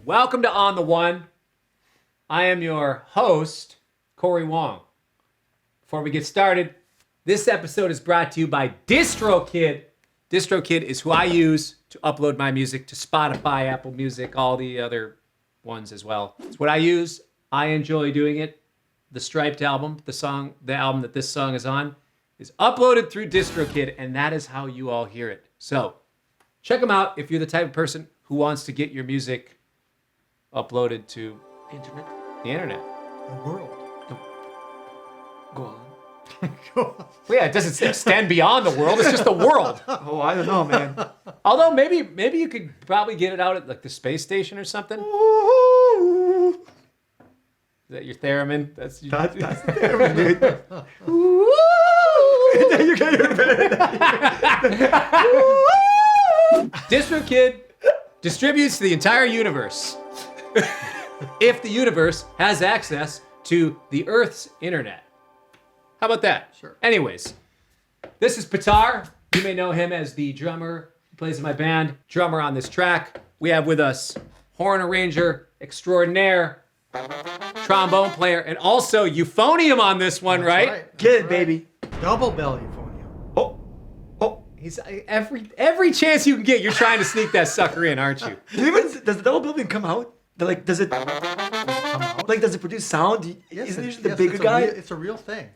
Welcome to On the One. I am your host, Corey Wong. Before we get started, this episode is brought to you by DistroKid. DistroKid is who I use to upload my music to Spotify, Apple Music, all the other ones as well. It's what I use. I enjoy doing it. The Striped album, the album that this song is on, is uploaded through DistroKid, and that is how you all hear it. So, check them out if you're the type of person who wants to get your music uploaded to the internet. The world. Go on. Well, yeah, it doesn't extend beyond the world. It's just the world. Oh, I don't know, man. Although maybe you could probably get it out at like the space station or something. Is that your theremin? That's the theremin, dude. You got your DistroKid distributes to the entire universe. If the universe has access to the Earth's internet. How about that? Sure. Anyways, this is Pitar. You may know him as the drummer. He plays in my band, drummer on this track. We have with us horn arranger extraordinaire, trombone player, and also euphonium on this one, That's right? Get it, baby. Double bell euphonium. Oh. He's every chance you can get, you're trying to sneak that sucker in, aren't you? Does the double building come out? Does it come out? Does it produce sound? Yes, Isn't it usually the bigger guy? It's a real thing.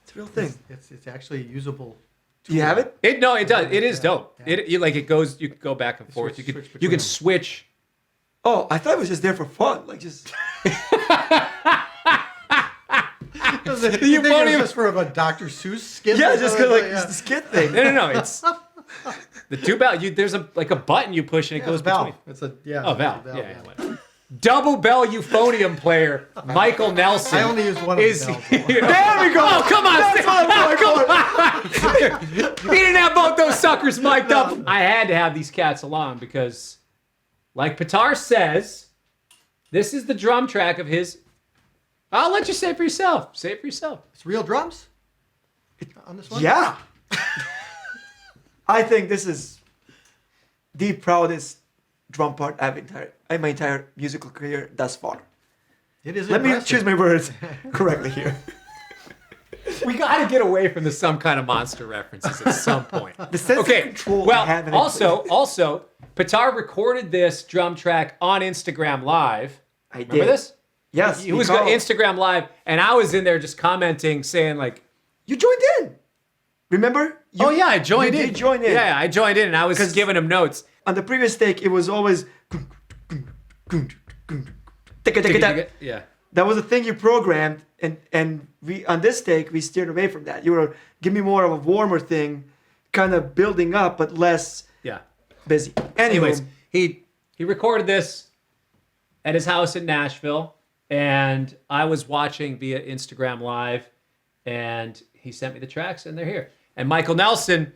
It's a real thing. It's actually usable. Do you have it? It does. It is dope. Yeah. It goes. You can go back and forth. Switch You between can them. switch. Oh, I thought it was just there for fun. Like just. The euphonium- just for a Dr. Seuss skit. Yeah, just cause like Yeah. it's the skit thing. No. It's the two bell. There's a button you push and it Yeah, goes it's a valve. between. It's a yeah. Oh, valve. Yeah. Whatever. Double bell euphonium player Michael Nelson. I only use one of is the bells. here. There we go. Oh, come on. That's what I'm going for. He didn't have both those suckers mic'd up. I had to have these cats along because, like Pitar says, this is the drum track of his. I'll let you say it for yourself. Say it for yourself. It's real drums on this one. Yeah. I think this is the proudest drum part I've in my entire musical career thus far. It is. Let me impressive. choose my words correctly here. We got to get away from the some kind of monster references at some point. The sense of control I have in it. Also, Pitar recorded this drum track on Instagram Live. I Remember did. this? Yes. He was on Instagram Live, and I was in there just commenting, saying like, You joined in. Remember? I joined in. You did join in. Yeah, I joined in, and I was 'Cause- giving him notes. On the previous take, it was always. Yeah. That was a thing you programmed, and we on this take we steered away from that. You were give me more of a warmer thing, kind of building up but less Yeah. busy. Anyways, he recorded this at his house in Nashville, and I was watching via Instagram Live, and he sent me the tracks, and they're here. And Michael Nelson,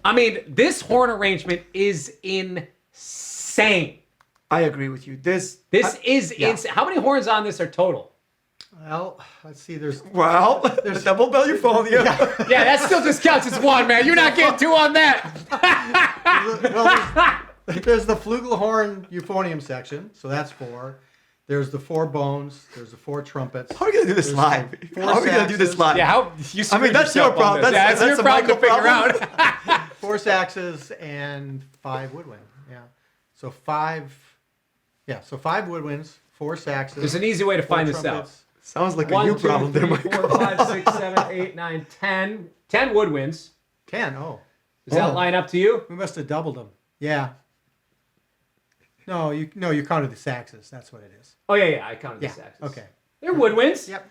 I mean, this horn arrangement is insane. I agree with you. This is yeah. insane. How many horns on this are total? Well, let's see. There's the double bell euphonium. Yeah, that still just counts as one, man. You're not getting two on that. there's the flugelhorn euphonium section, so that's 4. There's the 4 bones. There's the 4 trumpets. How are we gonna do this live? How are we gonna do this live? Yeah, how you screwed that's your yourself on problem. this. That's That's your a problem to Michael figure problem. out. 4 saxes and 5 woodwind. Yeah. So 5 woodwinds, 4 saxes. There's an easy way to 4 find this out. trumpets. Sounds like a 1, you 2, problem there, 3, Michael. 4, 5, 6, 7, 8, 9, 10. 10 woodwinds. 10. Oh. Does that line up to you? We must have doubled them. Yeah. No, you counted the saxes. That's what it is. Oh, yeah, I counted Yeah. the saxes. Okay. They're woodwinds. Yep.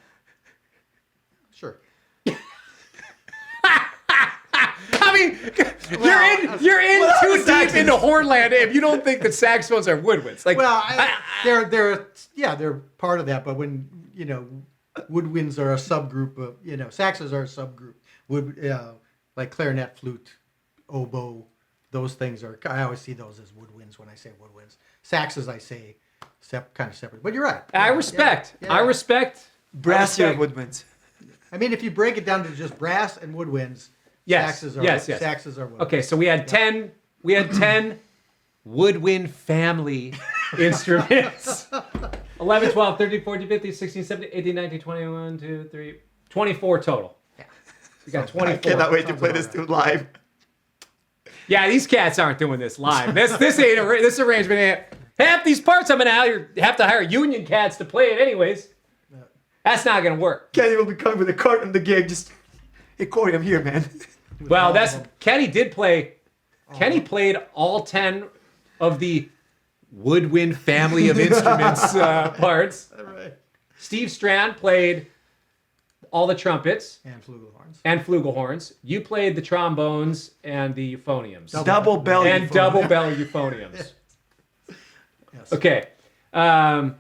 Sure. I mean, you're in What too are deep saxes? into hornland if you don't think that saxophones are woodwinds. Like, Well, they're part of that. But when woodwinds are a subgroup of saxes are a subgroup. Like clarinet, flute, oboe, those things are. I always see those as woodwinds when I say woodwinds. Saxes, I say, kind of separate. But you're right. I respect. Yeah. I respect. Brassier respect. woodwinds. I mean, if you break it down to just brass and woodwinds, Yes. saxes are Yes. saxes are woodwinds. Okay, so we had 10 woodwind family instruments. 11, 12, 13, 14, 15, 16, 17, 18, 19, 21, 2, 3, 24 total. We got 24. I cannot wait to Sounds play about this right. dude live. Yeah, these cats aren't doing this live. This arrangement ain't. Half these parts I'm gonna have to hire union cats to play it anyways. That's not gonna work. Kenny will be coming with a cart on the gig. Just, hey Corey, I'm here, man. Well, Kenny did play. Kenny played all 10 of the woodwind family of instruments parts. All right. Steve Strand played all the trumpets And flugelhorns. and flugelhorns. You played the trombones and the euphoniums. Double belly. And double bell euphoniums. Yes. Okay. Well,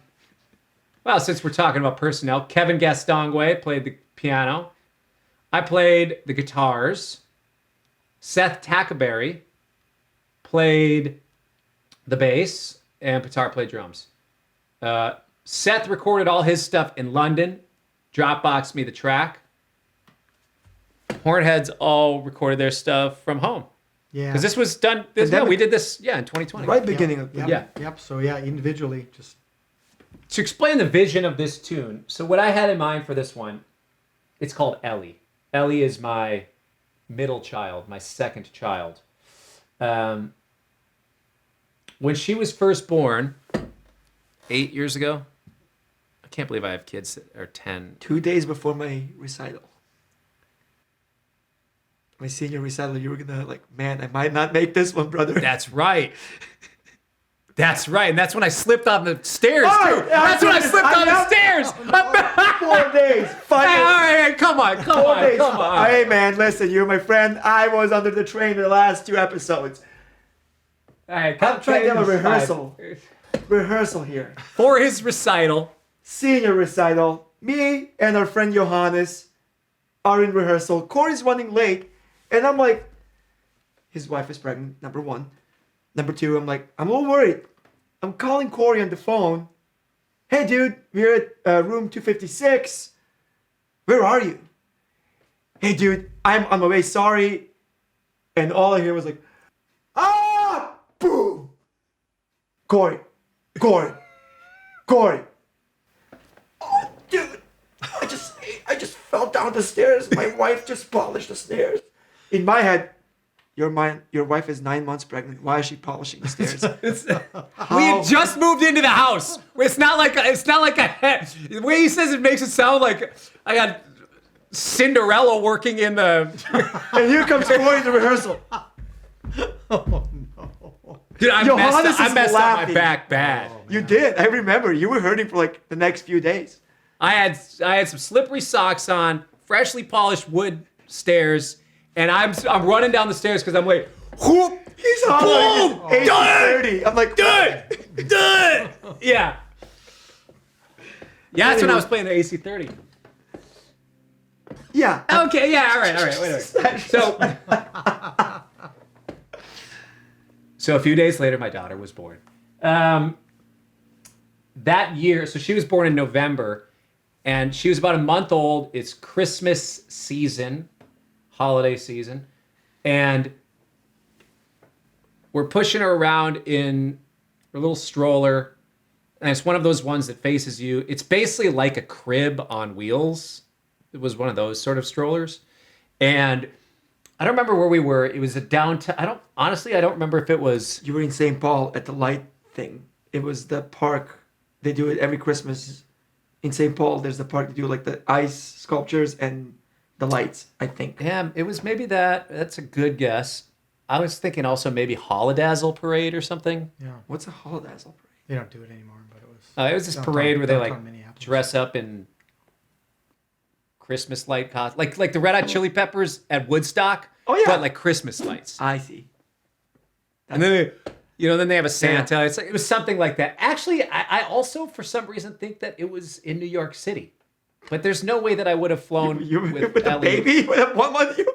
since we're talking about personnel, Kevin Gastongue played the piano. I played the guitars. Seth Tackaberry played the bass, and Pitar played drums. Seth recorded all his stuff in London, Dropboxed me the track. Hornheads all recorded their stuff from home. Yeah. Because this was done, we did this, in 2020. Right beginning of Yep. Yeah. Yep. So yeah, individually, just To explain the vision of this tune, so what I had in mind for this one, it's called Ellie. Ellie is my middle child, my second child. When she was first born, 8 years ago, I can't believe I have kids that are 10. 2 days before my recital. My senior recital, you were gonna like, man, I might not make this one, brother. That's right. That's right. And that's when I slipped on the stairs, Oh, too. That's when I slipped on the stairs. 4 days. Hey, all Finally. right, come on. 4 days. Come on. Hey man, listen, you're my friend. I was under the train in the last 2 episodes. All right, I'm trying to have a this rehearsal. side. Rehearsal here. For his recital. Senior recital. Me and our friend Johannes are in rehearsal. Corey's running late, and I'm like, his wife is pregnant, number one. Number two, I'm like, I'm a little worried. I'm calling Corey on the phone. Hey, dude, we're at room 256. Where are you? Hey, dude, I'm on my way. Sorry. And all I hear was like, ah, boom. Corey. Oh, dude, I just fell down the stairs. My wife just polished the stairs. In my head, your wife is 9 months pregnant. Why is she polishing the stairs? We had just moved into the house. It's not like the way he says it makes it sound like I got Cinderella working in the. And here comes Corey to rehearsal. oh no. Dude, I Johannes messed is up my laughing. back bad. You did. I remember. You were hurting for like the next few days. I had some slippery socks on, freshly polished wood stairs, and I'm running down the stairs because I'm like, whoop, He's hollering. boom, It's done, 8:30. I'm like, done. Yeah. Yeah, that's when I was playing the AC30. yeah. Okay, yeah, all right, wait a minute. So a few days later, my daughter was born. That year, so she was born in November, and she was about a month old. It's Christmas season, holiday season, and we're pushing her around in her little stroller, and it's one of those ones that faces you. It's basically like a crib on wheels. It was one of those sort of strollers, and I don't remember where we were. It was a downtown. I don't remember if it was. You were in St. Paul at the light thing. It was the park. They do it every Christmas. In St. Paul, there's the park. They do like the ice sculptures and the lights, I think. Yeah, it was maybe that. That's a good guess. I was thinking also maybe Holodazzle Parade or something. Yeah. What's a holodazzle parade? They don't do it anymore, but it was. It was this downtown- parade where they like downtown Minneapolis. dress up in Christmas light costumes, like the Red Hot Chili Peppers at Woodstock. Oh, yeah. But like Christmas lights. I see. And then they have a Santa. It's like it was something like that. Actually, I also for some reason think that it was in New York City, but there's no way that I would have flown You with with the Ellie. baby? With 1 month? You?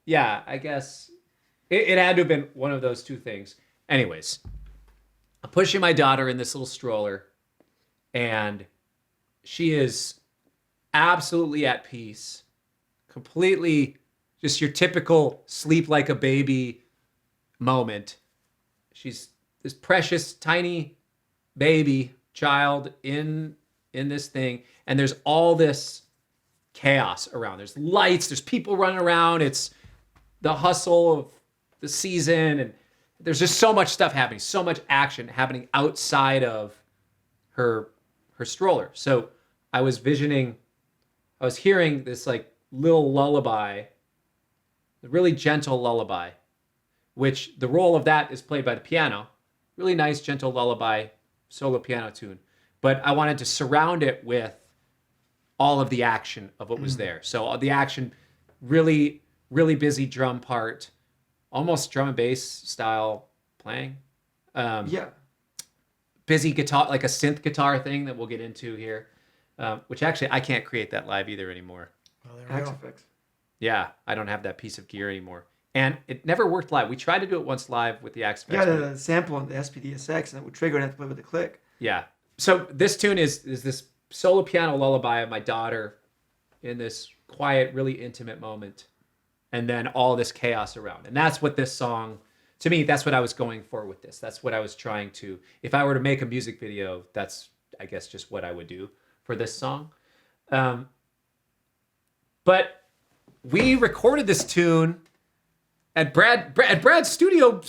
Yeah, I guess it had to have been one of those two things. Anyways, I'm pushing my daughter in this little stroller, and she is absolutely at peace, completely just your typical sleep like a baby moment. She's this precious tiny baby child in this thing, and there's all this chaos around. There's lights, there's people running around, it's the hustle of the season, and there's just so much stuff happening, so much action happening outside of her stroller. So I was hearing this like little lullaby, a really gentle lullaby, which the role of that is played by the piano. Really nice, gentle lullaby, solo piano tune. But I wanted to surround it with all of the action of what was there. So the action, really, really busy drum part, almost drum and bass style playing. Busy guitar, like a synth guitar thing that we'll get into here, which actually I can't create that live either anymore. Well, there we go. Effects. Yeah, I don't have that piece of gear anymore. And it never worked live. We tried to do it once live with the Axe Effects. Yeah, the sample on the SPDSX, and it would trigger and have to play with the click. Yeah. So this tune is this solo piano lullaby of my daughter in this quiet, really intimate moment. And then all this chaos around. And that's what this song, to me, that's what I was going for with this. That's what I was trying to, if I were to make a music video, that's, I guess, just what I would do for this song. But we recorded this tune at Brad's studio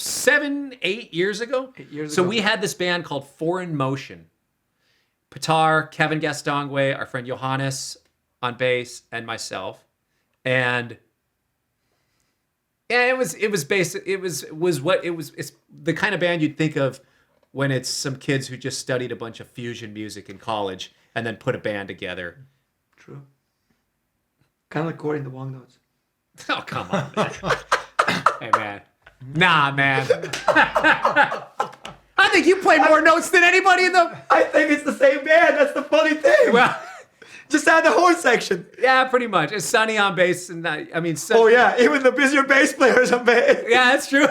8 years ago. 8 years So ago. we had this band called Foreign Motion. Pitar, Kevin Gastongwe, our friend Johannes on bass, and myself. And yeah, it was basic. It's the kind of band you'd think of when it's some kids who just studied a bunch of fusion music in college and then put a band together. True. Kind of like Corey in the Wong Notes. Oh, come on, man. Hey, man. Nah, man. I think you play more notes than anybody in the... I think it's the same band. That's the funny thing. Well, Just add the horn section. yeah, pretty much. It's Sonny on bass, and Oh yeah, even the busier bass players on bass. Yeah, that's true.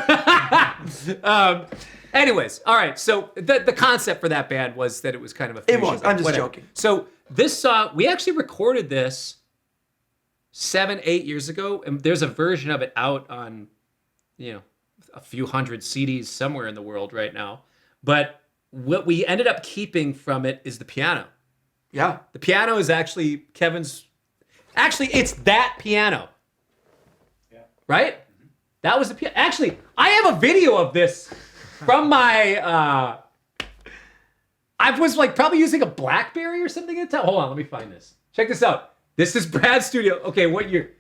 Anyways, all right. So the concept for that band was that it was kind of a fusion. It was. band, I'm just whatever. joking. So this song, we actually recorded this 7-8 years ago, and there's a version of it out on, a few hundred CDs somewhere in the world right now. But what we ended up keeping from it is the piano. Yeah. The piano is actually Kevin's. Actually, it's that piano. Yeah. Right? Mm-hmm. That was the piano. Actually, I have a video of this from my. I was probably using a BlackBerry or something at the time. Hold on, let me find this. Check this out. This is Brad's studio. Okay, what year?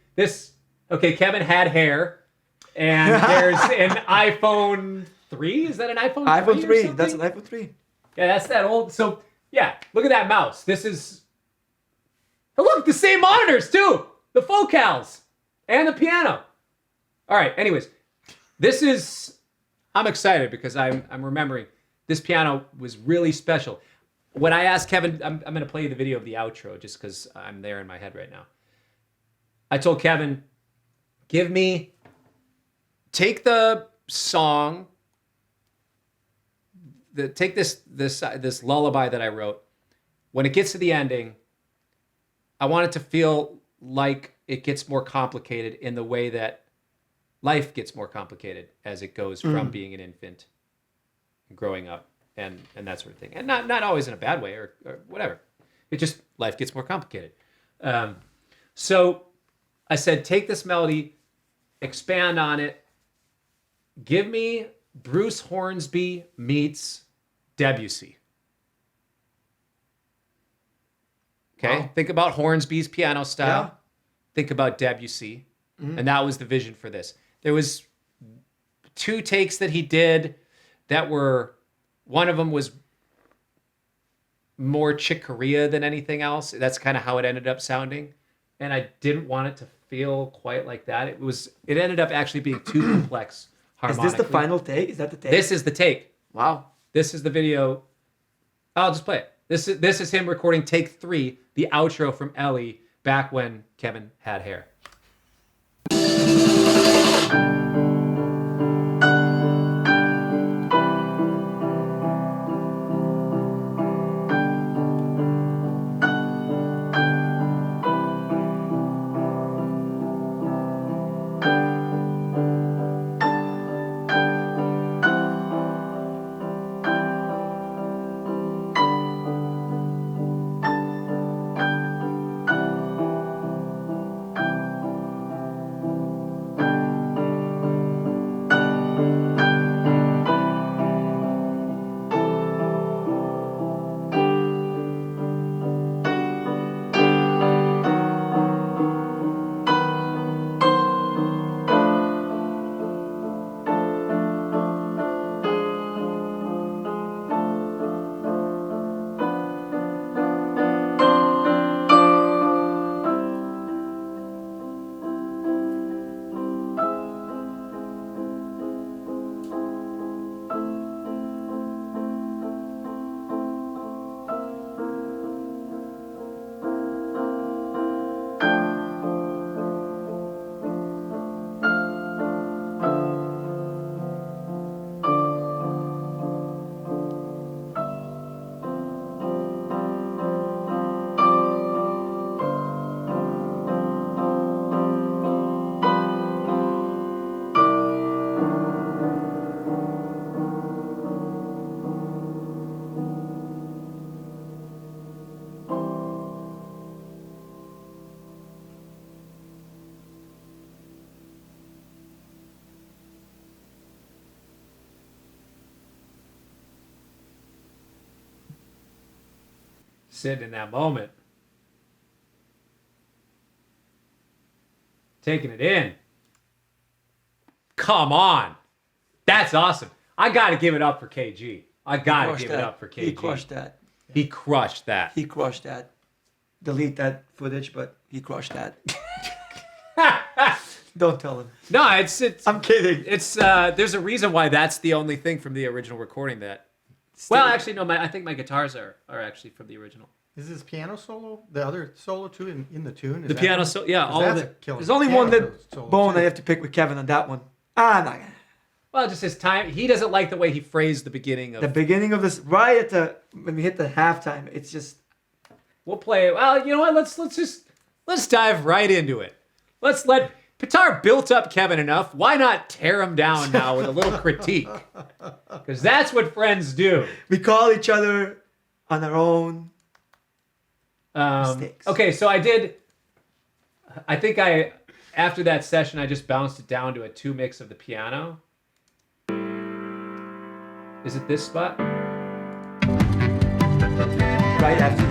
Okay, Kevin had hair, and there's an iPhone 3. Is that an iPhone 3? iPhone 3. Or That's something? an iPhone 3. Yeah, that's that old. So, yeah, look at that mouse. This is. Oh, look, the same monitors, too. The focals and the piano. All right, anyways, this is. I'm excited because I'm remembering this piano was really special. When I asked Kevin, I'm going to play you the video of the outro just because I'm there in my head right now. I told Kevin, take the song. Take this lullaby that I wrote. When it gets to the ending, I want it to feel like it gets more complicated in the way that life gets more complicated as it goes from being an infant and growing up and that sort of thing. And not always in a bad way or whatever. It just, life gets more complicated. So I said, take this melody, expand on it, give me Bruce Hornsby meets Debussy. Okay, Wow. Think about Hornsby's piano style. Yeah. Think about Debussy, and that was the vision for this. There was 2 takes that he did that were, one of them was more Chick Corea than anything else. That's kind of how it ended up sounding, and I didn't want it to feel quite like that. It ended up actually being too complex. Is this the final take? Is that the take? This is the take. Wow. This is the video. I'll just play it. This is him recording take 3, the outro from Ellie, back when Kevin had hair. sitting in that moment. Taking it in. Come on. That's awesome. I got to give it up for KG. I got to give it up for KG. He crushed that. He crushed that. He crushed that. Delete that footage, but he crushed that. Don't tell him. No, it's I'm kidding. It's there's a reason why that's the only thing from the original recording that. Well, actually, no. I think my guitars are actually from the original. Is this piano solo? The other solo too in the tune? Is The that piano one? solo, yeah, 'Cause all of that's it. a killer There's only piano one that solo, bone too. I have to pick with Kevin on that one. No. Well, just his time. He doesn't like the way he phrased the beginning of. The beginning of this, right at the when we hit the halftime, it's just We'll play it. Well, you know what? Let's dive right into it. Let's let Pitar built up Kevin enough. Why not tear him down now with a little critique? Because that's what friends do. we call each other on our own. Mistakes. Okay, so I think after that session, I just bounced it down to a 2 mix of the piano. Is it this spot? Right after.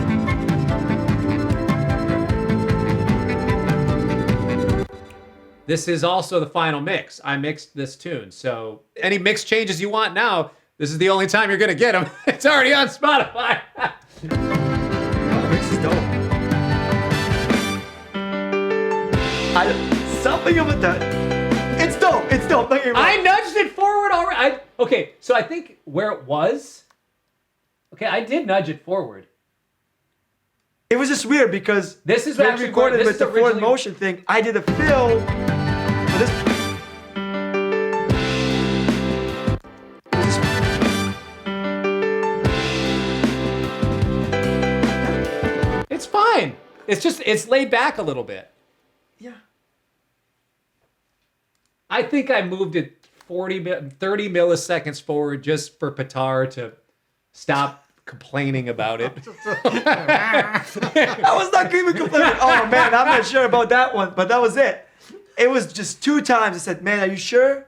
This is also the final mix. I mixed this tune. So any mix changes you want now, this is the only time you're going to get them. It's already on Spotify. Oh, this is dope. Something about that. It's dope. It's dope. Don't get me wrong. I nudged it forward already. Okay, so I think where it was, okay, I did nudge it forward. It was just weird because This is when we actually recorded where- with this the is forward originally- motion thing. I did a fill for this. It's fine. It's laid back a little bit. Yeah. I think I moved it 30 milliseconds forward just for Pitar to stop complaining about it. I was not even complaining. Oh man, I'm not sure about that one, but that was it. It was just 2 times. I said, "Man, are you sure?"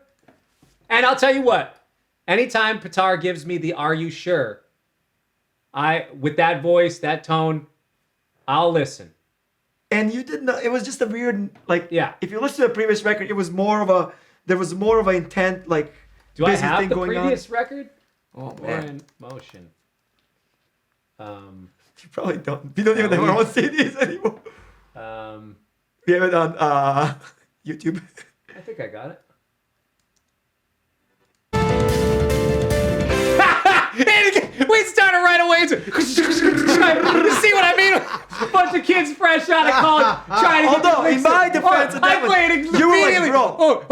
And I'll tell you what, anytime Pitar gives me the "Are you sure?" with that voice, that tone, I'll listen. And you did not. It was just a weird, like, Yeah. If you listen to the previous record, it was more of a. There was more of an intent, like, Do I busy have thing the going previous record? on. Oh Or man, in motion. you probably don't. We don't even have our own CDs anymore. We have it on YouTube. I think I got it. We started right away. You see what I mean? A bunch of kids fresh out of college trying to get Although, the in my defense, I played it you were like, immediately. bro. Oh.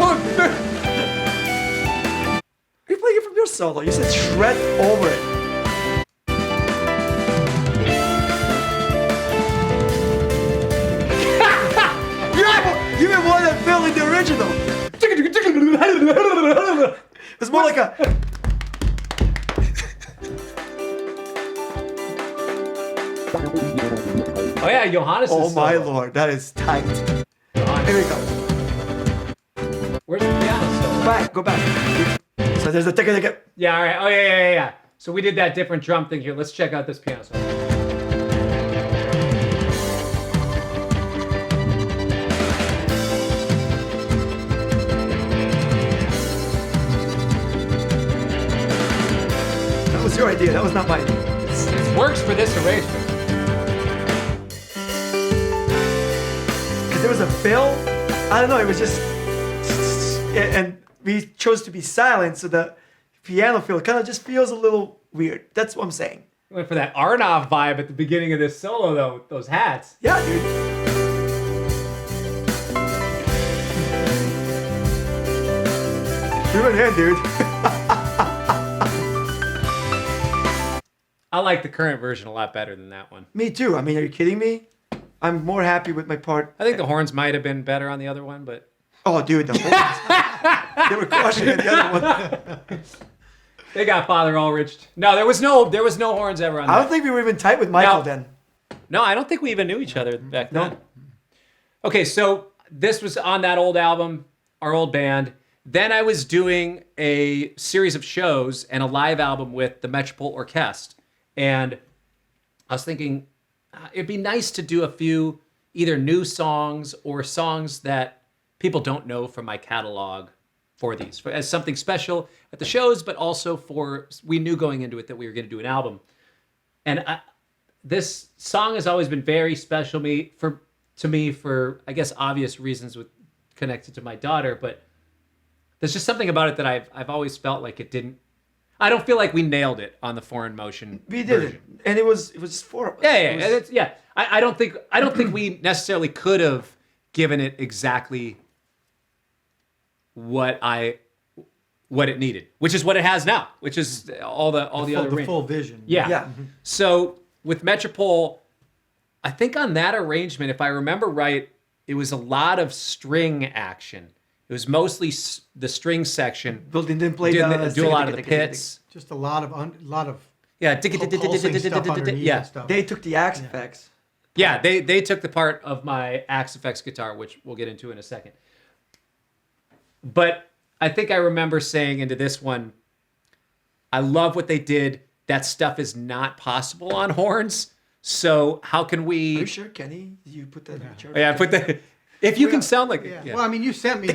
You're playing it from your solo. You said shred over it. You even more than Phil in the original. It's more like a. Oh yeah, Johannes. Oh is my solo. lord, that is tight. Johannes. Here we go. Where's the piano solo? Go back. So there's a ticket. Yeah, all right. Oh yeah. So we did that different drum thing here. Let's check out this piano solo. That was your idea. That was not mine. It works for this arrangement. Because there was a fill. I don't know. It was just. And we chose to be silent, so the piano fill kind of just feels a little weird. That's what I'm saying. We went for that Arnov vibe at the beginning of this solo, though, with those hats. Yeah, dude. We went in, dude. I like the current version a lot better than that one. Me too. I mean, are you kidding me? I'm more happy with my part. I think the horns might have been better on the other one, but Oh, dude, the horns. They were crushing it. The other one. they got Father Ulrich. No, there was no horns ever on I that. don't think we were even tight with Michael No. then. No, I don't think we even knew each other back No. then. Okay, so this was on that old album, our old band. Then I was doing a series of shows and a live album with the Metropole Orchestra. And I was thinking, it'd be nice to do a few either new songs or songs that people don't know from my catalog for these, as something special at the shows, but also we knew going into it that we were going to do an album. And this song has always been very special to me for, I guess, obvious reasons connected to my daughter, but there's just something about it that I've always felt like it didn't. I don't feel like we nailed it on the Foreign Motion. We did version. it, and it was just 4 of us. Yeah. I don't think we necessarily could have given it exactly what it needed, which is what it has now, which is all the other full vision. Yeah. Yeah. So with Metropole, I think on that arrangement, if I remember right, it was a lot of string action. It was mostly the string section. Building didn't play do a lot of the pits. Just a lot of Yeah, pulsing stuff underneath yeah. and stuff. They took the axe effects. Yeah, they took the part of my Axe Effects guitar, which we'll get into in a second. But I think I remember saying into this one, I love what they did. That stuff is not possible on horns. So how can we? Are you sure, Kenny? You put that in the chart? Yeah, put that. If you can sound like it. Yeah. Well, I mean, you sent me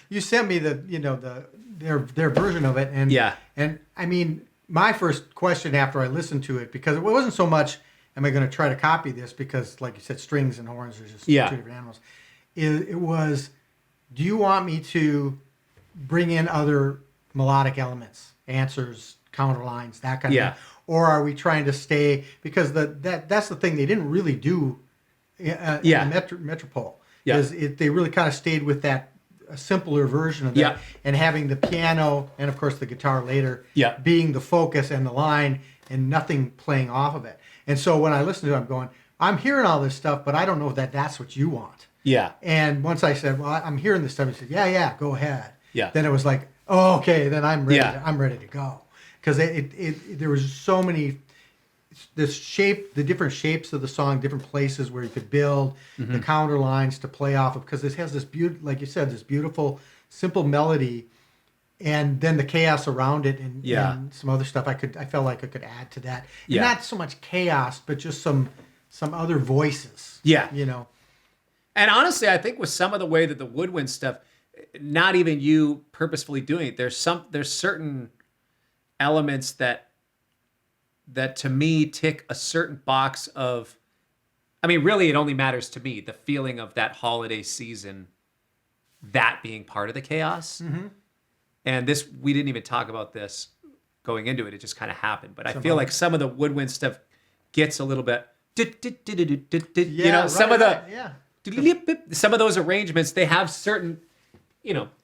you sent me their version of it, and and I mean, my first question after I listened to it, because it wasn't so much, am I going to try to copy this, because like you said, strings and horns are just two different animals. It was, do you want me to bring in other melodic elements, answers, counterlines, that kind of thing, or are we trying to stay, because that's the thing they didn't really do in Metropole. They really kind of stayed with that a simpler version of that, and having the piano and of course the guitar later being the focus and the line, and nothing playing off of it. And so when I listen to it, I'm going, I'm hearing all this stuff, but I don't know if that's what you want. Yeah. And once I said, well, I'm hearing this stuff, he said, yeah, go ahead. Yeah. Then it was like, oh, okay, then I'm ready. I'm ready to go, because there was so many. The different shapes of the song, different places where you could build the counter lines to play off of, because it has this like you said, this beautiful, simple melody, and then the chaos around it, and some other stuff. I felt like I could add to that. Yeah. Not so much chaos, but just some other voices. Yeah, And honestly, I think with some of the way that the woodwind stuff, not even you purposefully doing it, there's certain elements that to me tick a certain box of, I mean, really it only matters to me, the feeling of that holiday season, that being part of the chaos. And this, we didn't even talk about this going into it. It just kind of happened. But I feel like some of the woodwind stuff gets a little bit, some of those arrangements, they have certain,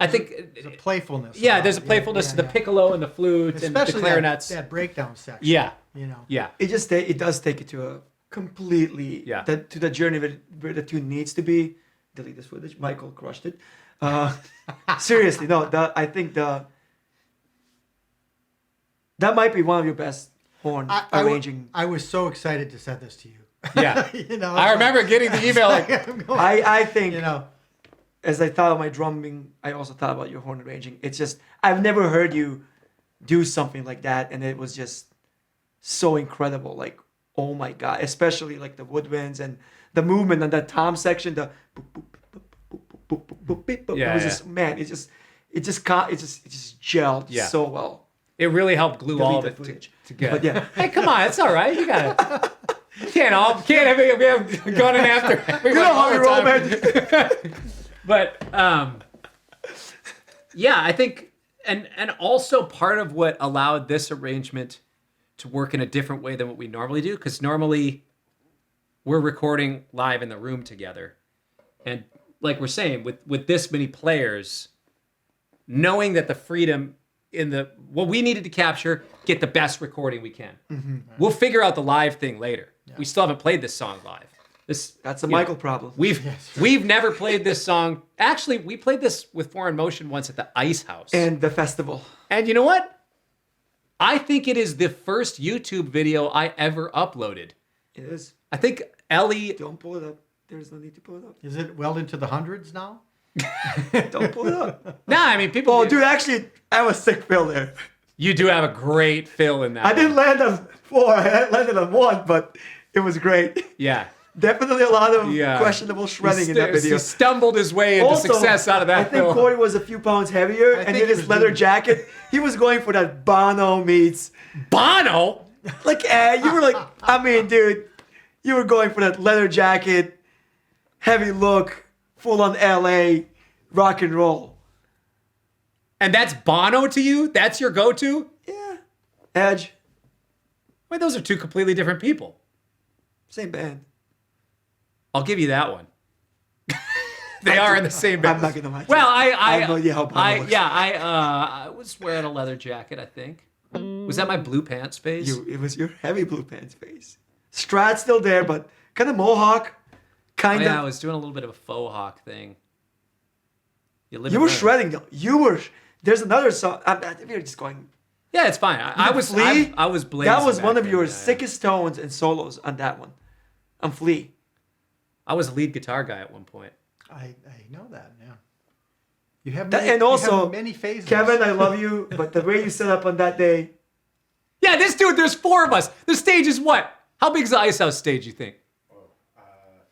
I think there's a playfulness. Yeah, there's a playfulness to the piccolo and the flute, especially, and the clarinets. That breakdown section. Yeah. Yeah. It does take it to a completely to the journey where the tune needs to be. Delete this footage. Michael crushed it. Seriously, no. I think that might be one of your best horn arranging. I was so excited to send this to you. Yeah. I remember getting the email. I think as I thought of my drumming, I also thought about your horn arranging. It's just, I've never heard you do something like that, and it was just so incredible. Like, oh my God, especially like the woodwinds and the movement on that tom section, the boop, boop, boop, boop, boop, boop, boop, boop, boop. It was just, man, it just gelled so well. It really helped glue all of it together. But yeah. Hey, come on, it's all right. You got it. Can't have gone in after. You know how we roll, man. But I think, and also part of what allowed this arrangement to work in a different way than what we normally do, because normally we're recording live in the room together, and like we're saying, with this many players, knowing that the freedom in what we needed to capture, get the best recording we can. We'll figure out the live thing later. Yeah. We still haven't played this song live. That's a Michael problem. We've never played this song. Actually, we played this with Foreign Motion once at the Ice House. And the festival. And you know what? I think it is the first YouTube video I ever uploaded. It is. I think Ellie... Don't pull it up. There's no need to pull it up. Is it well into the hundreds now? Don't pull it up. Nah, I mean, people... Oh, dude, actually, I was sick Phil there. You do have a great fill in that. I didn't land on 4. I landed on 1, but it was great. Yeah. Definitely a lot of questionable shredding in that video. He stumbled his way into success out of that I think hill. Corey was a few pounds heavier, and in his leather jacket, he was going for that Bono meets. Bono? Like, you were like, I mean, dude, you were going for that leather jacket, heavy look, full on LA, rock and roll. And that's Bono to you? That's your go-to? Yeah. Edge. Wait, those are two completely different people. Same band. I'll give you that one. They are in the same band. I'm not gonna lie. Well, I have no idea how Bono looks. I was wearing a leather jacket, I think. Was that my blue pants phase? It was your heavy blue pants face. Strat still there, but kind of mohawk. Kind of. Yeah, I was doing a little bit of a faux hawk thing. You were shredding though. You were. There's another song. We're just going. Yeah, it's fine. I was Flea. I was blazing. That was one of back your then, sickest tones and solos on that one. On Flea. I was a lead guitar guy at one point. I know that. Yeah. You have That- many, and also, you have many phases. Kevin, I love you, but the way you set up on that day. Yeah, this dude. There's 4 of us. The stage is what? How big is the Ice House stage? You think?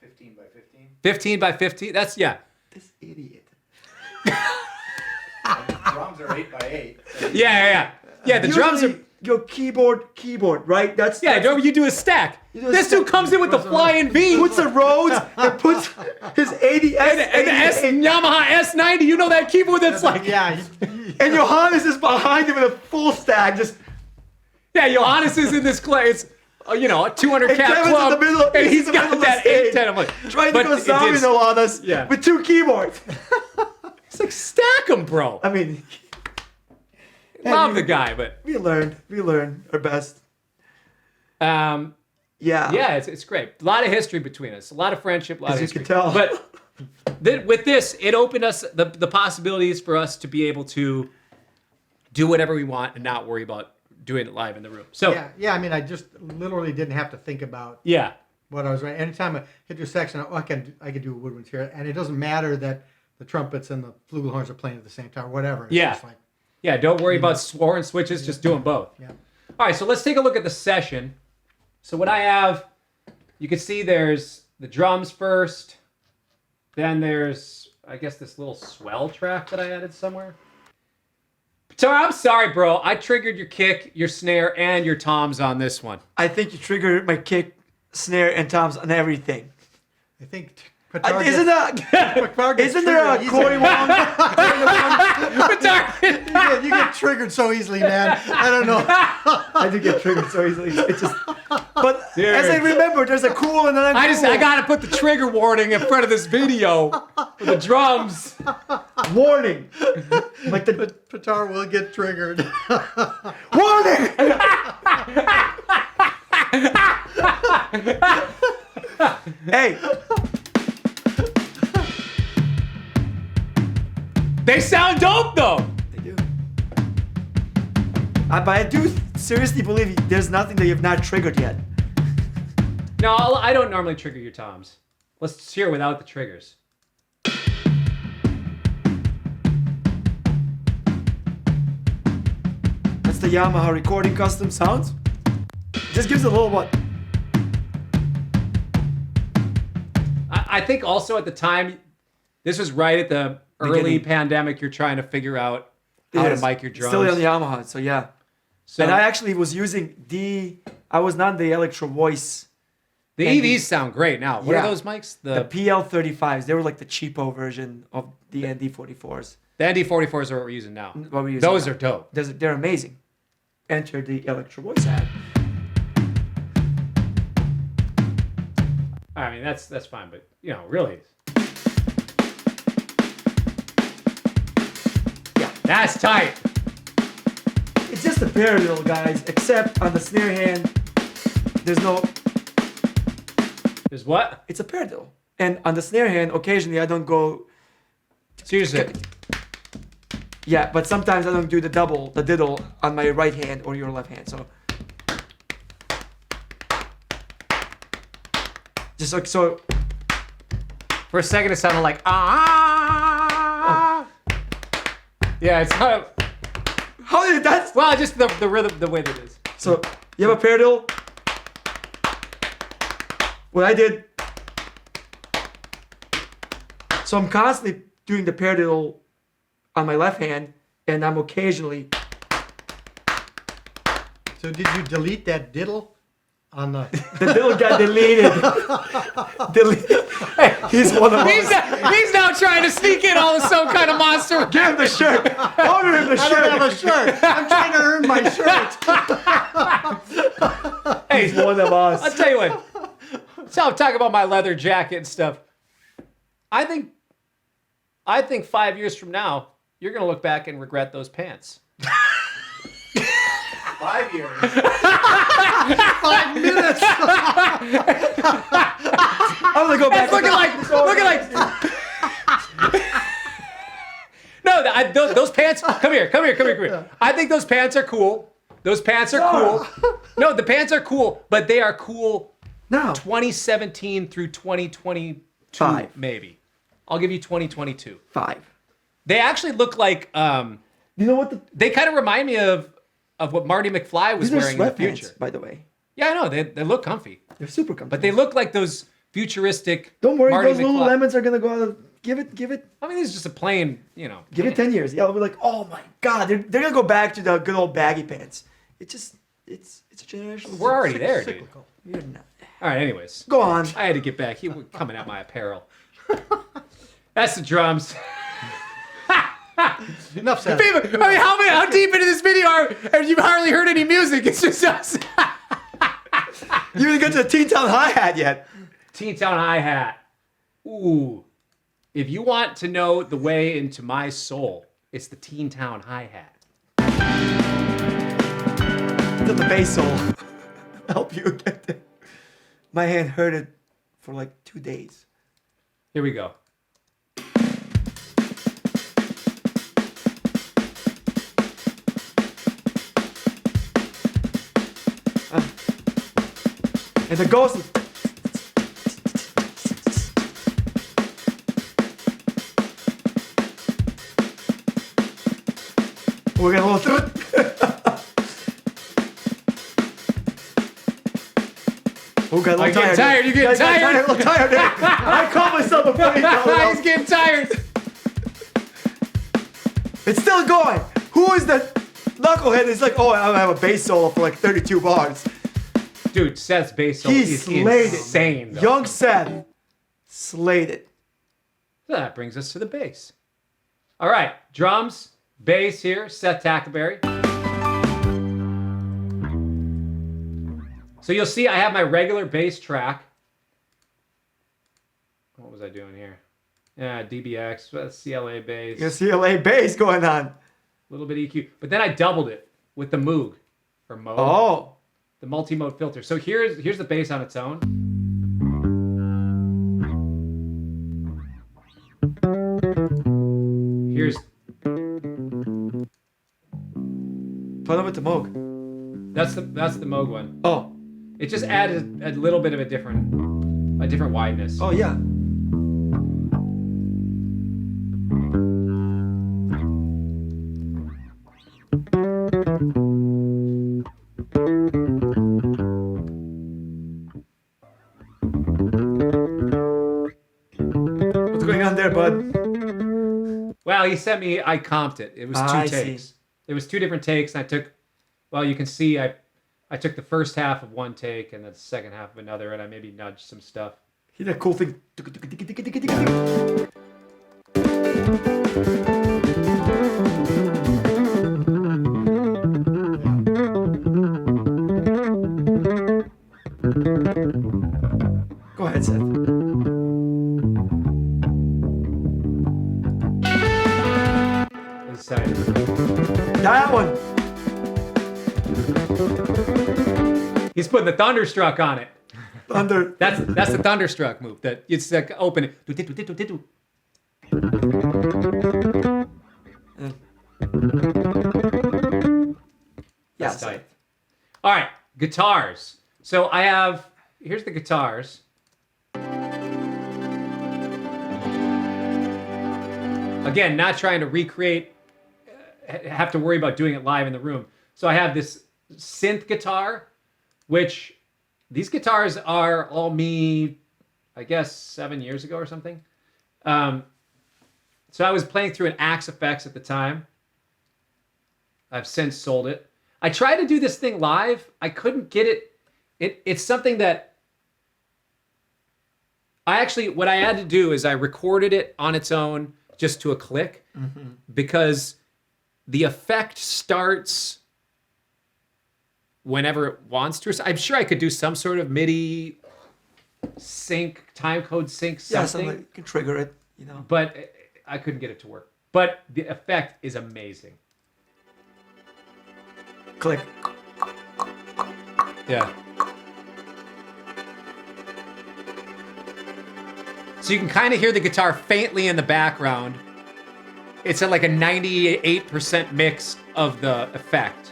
15 by 15. 15 by 15. That's yeah. This idiot. Drums are 8 by 8. So Yeah. The drums are. Usually, your keyboard, right? That's You do a stack. do a This dude stack. comes in with the flying V. puts the Rhodes and puts his 80 and the Yamaha S90. You know that keyboard that's like. Yeah. and Johannes is behind him in a full stack, just Yeah, Johannes is in this clay. It's a 200 And cap Kevin's in club, the middle- and he's he's in the got middle of the that stage. 810. I'm like, trying to but go it Zamino is- on us Yeah. with 2 keyboards. It's like stack them, bro. I mean, Love the guy, but we learned our best. yeah, Yeah. it's great. A lot of history between us, a lot of friendship, a lot of As you history. can tell. But with this, it opened us the possibilities for us to be able to do whatever we want and not worry about doing it live in the room. So Yeah. I mean, I just literally didn't have to think about yeah. what I was writing. Anytime I hit your section, I could do woodwinds here, and it doesn't matter that the trumpets and the flugelhorns are playing at the same time, or whatever. It's Yeah. just like, Yeah, don't worry about horn switches, just do them both. yeah. All right, so let's take a look at the session. So what I have, you can see there's the drums first, then there's, I guess, this little swell track that I added somewhere. Tara, I'm sorry, bro. I triggered your kick, your snare, and your toms on this one. I think you triggered my kick, snare, and toms on everything. I think Isn't there a Corey Wong? you get triggered so easily, man. I don't know. I do get triggered so easily. It's just, but Dude. as I remember, there's a cool and then I gotta put the trigger warning in front of this video for the drums. warning, like the Pitar will get triggered. warning. Hey, They sound dope though. they do. But I do seriously believe there's nothing that you've not triggered yet. No, I don't normally trigger your toms. Let's hear without the triggers. That's the Yamaha recording custom sounds. Just gives it a little what. I think also at the time, this was right at the early Beginning. pandemic. You're trying to figure out how to Yes. mic your drums. Still on the Yamaha, so yeah. So And I actually was using I was not the Electro Voice, the and EVs sound great now. What Yeah. are those mics? the PL35s. They were like the cheapo version of the ND44s. The ND44s are what we're using now. What we're using Those now. are dope. They're amazing. Enter the Electro Voice ad. I mean, that's fine, but really. Yeah, that's tight. It's just a parallel, guys, except on the snare hand, There's what? it's a parallel. And on the snare hand, occasionally I don't go, Seriously. yeah, but sometimes I don't do the diddle on my right hand or your left hand, so. Just like, so, For a second, it sounded like ah. Yeah, it's not. How did that? Well, just the rhythm, the way that it is. So you have a paradiddle. What I did. So I'm constantly doing the paradiddle on my left hand, and I'm occasionally. So did you delete that diddle on the? The diddle got deleted. He's one of us. He's now trying to sneak in all of some kind of monster. Give him the shirt. Order him the I shirt. don't have a shirt. I'm trying to earn my shirt. Hey, He's one of us. I'll tell you what. So I'm talking about my leather jacket and stuff. I think 5 years from now, you're gonna look back and regret those pants. 5 years. 5 minutes. I'm gonna go back. It's looking like. No, those pants. Come here. I think those pants are cool. Those pants are cool. No, the pants are cool, but they are cool. No. 2017 through 2022, Five. maybe. I'll give you 2022. 5. They actually look like. You know what? They kind of remind me of what Marty McFly was These are wearing in the sweatpants, future. by the way. Yeah, I know. They look comfy, They're super comfortable. but they look like those futuristic. Don't worry, Marty those McFly. Lululemons are gonna go out. Give it. I mean, this is just a plain, Give it 10 years. Yeah, I'll be like, oh my god, they're gonna go back to the good old baggy pants. It's a generational. We're already there, dude. Cyclical. You're not. All right. Anyways, Go on. I had to get back. He was coming at my apparel. That's the drums. Enough said. I mean, how deep into this video have you hardly heard any music? It's just us. You didn't get to the Teen Town hi-hat yet. Teen Town hi-hat. Ooh. If you want to know the way into my soul, it's the Teen Town hi-hat. To the bass solo. Help you get there. My hand hurt it for like 2 days. Here we go. And the ghost. We're gonna roll through it. Oh, got a little I'm getting tired. You're getting Guys, tired. I'm a little tired. I call myself a funny fellow. He's getting tired. It's still going. Who is the knucklehead? It's like, oh, I have a bass solo for like 32 bars. Dude, Seth's bass solo He is slayed it. insane. Though. Young Seth slayed it. So that brings us to the bass. All right, drums, bass here, Seth Tackleberry. So you'll see I have my regular bass track. What was I doing here? Yeah, DBX, CLA bass, You see LA bass going on. a little bit EQ. But then I doubled it with the Moog, or Moog, Oh. the multi-mode filter. So here's the bass on its own. Here's Put on with the Moog. that's the Moog one. Oh. It just added a little bit of a different wideness. Oh, yeah. What's going on there, bud? Well, he sent me. I comped it. It was two I takes. see. It was two different takes, and I took. Well, you can see I took the first half of one take and the second half of another, and I maybe nudged some stuff. He did a cool thing. Go ahead, Seth. Inside. That one. He's putting the thunderstruck on it. Thunder. That's the thunderstruck move. That it's like open it. Yeah, That's tight. All right, guitars. So I have. Here's the guitars. Again, not trying to recreate have to worry about doing it live in the room. So I have this synth guitar, which these guitars are all me, I guess 7 years ago or something. So I was playing through an Axe Effects at the time. I've since sold it. I tried to do this thing live. I couldn't get it. It's something that what I had to do is I recorded it on its own just to a click because the effect starts whenever it wants to. I'm sure I could do some sort of MIDI sync, time code sync, something. Yeah, something you can trigger it, But I couldn't get it to work. But the effect is amazing. Click. Yeah. So you can kind of hear the guitar faintly in the background. It's at like a 98% mix of the effect.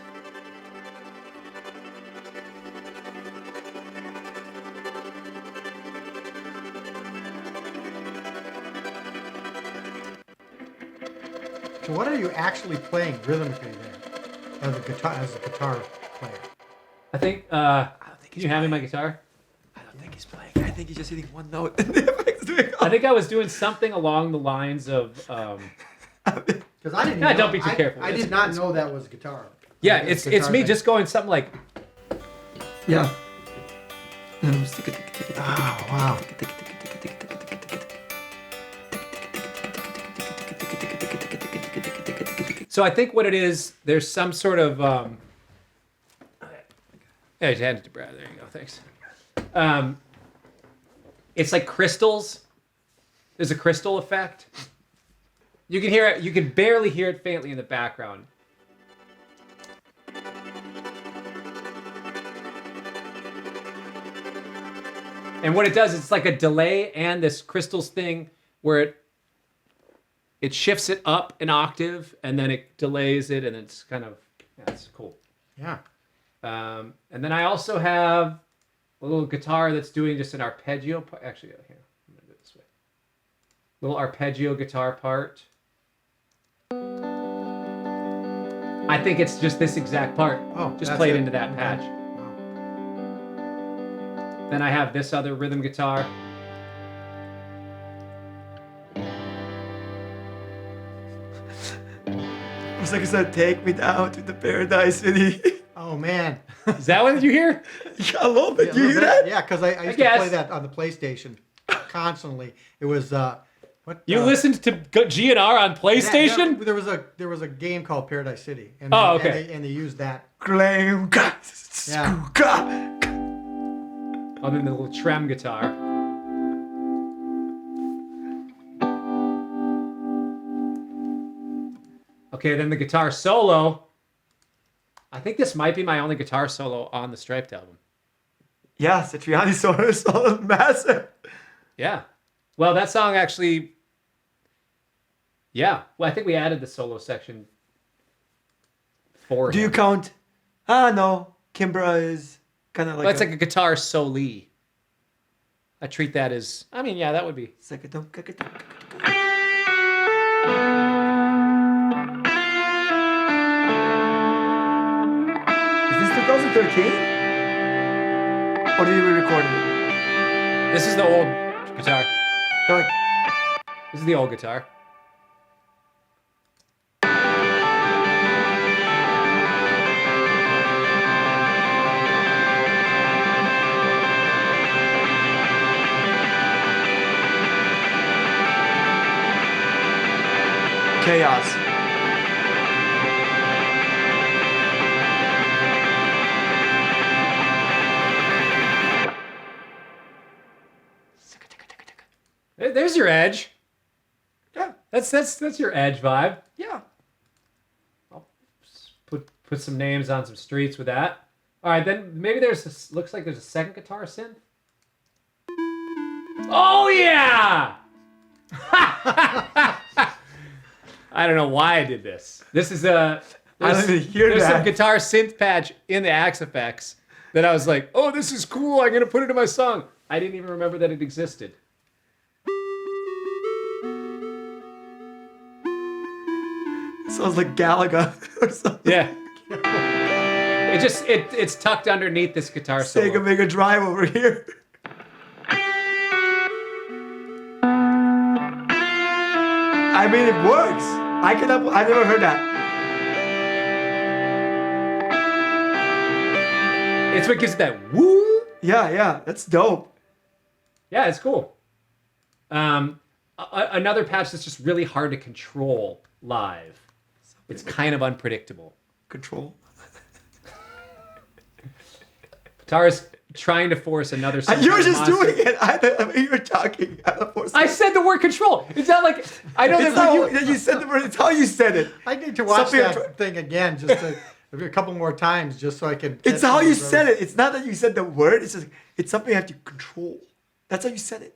So what are you actually playing rhythmically there as a guitar player? I think, can you hand me my guitar? I don't think he's playing. I think he's just hitting one note. And the effect's doing I think I was doing something along the lines of, Because I didn't. Yeah, know, don't be too careful. I did not know that was guitar. yeah, Like, it's guitar me thing. just going something like, Yeah. Oh, wow. so I think what it is, there's some sort of, yeah, just hand it to Brad. There you go. Thanks. It's like crystals. There's a crystal effect. You can hear it. You can barely hear it faintly in the background. And what it does, it's like a delay and this crystals thing where it shifts it up an octave and then it delays it and it's kind of, yeah, it's cool. Yeah. And then I also have a little guitar that's doing just an arpeggio part. Actually, here, I'm going to do it this way. Little arpeggio guitar part. I think it's just this exact part. Oh, just that's played it. into that Okay. patch. Wow. Then I have this other rhythm guitar. It's like I said, take me down to the paradise city. Oh man. Is that what you hear? A little bit. Yeah, You hear that? Yeah, because I used to guess. play that on the PlayStation constantly. It was what? You listened to GNR on PlayStation? There was a game called Paradise City, and Oh, okay. and they used that. Claim. Yeah. Oh, then the little trem guitar. Okay, then the guitar solo. I think this might be my only guitar solo on the Striped album. Yeah, Citriani solo is massive. Yeah. Well, that song actually. Yeah. Well, I think we added the solo section for Do you him. count? Ah, no. Kimbra is kind of like. Well, it's like a guitar soli. I treat that as. I mean, yeah, that would be. Is this 2013? Or did you re-record it? This is the old guitar. You're like, This is the old guitar. chaos. There's your edge. Yeah, That's your edge vibe. yeah. I'll put some names on some streets with that. All right, then maybe there's this, looks like there's a second guitar synth. Oh yeah! I don't know why I did this. This is a I don't even hear there's some that. guitar synth patch in the Axe Effects that I was like, oh, this is cool. I'm gonna put it in my song. I didn't even remember that it existed. Sounds like Galaga or something. Yeah. It's tucked underneath this guitar Sega solo. Mega Drive over here. I mean, it works. I've never heard that. It's what gives it that woo. Yeah, that's dope. Yeah, it's cool. Another patch that's just really hard to control live. It's kind of unpredictable. Control. Guitarist trying to force another song. You were just doing it. I mean, you were talking. I said the word control. It's not like I know It's that how you said the word. It's how you said it. I need to watch Something- that thing again just to, a couple more times just so I can. It's how you said it. It's not that you said the word. It's just it's something you have to control. That's how you said it.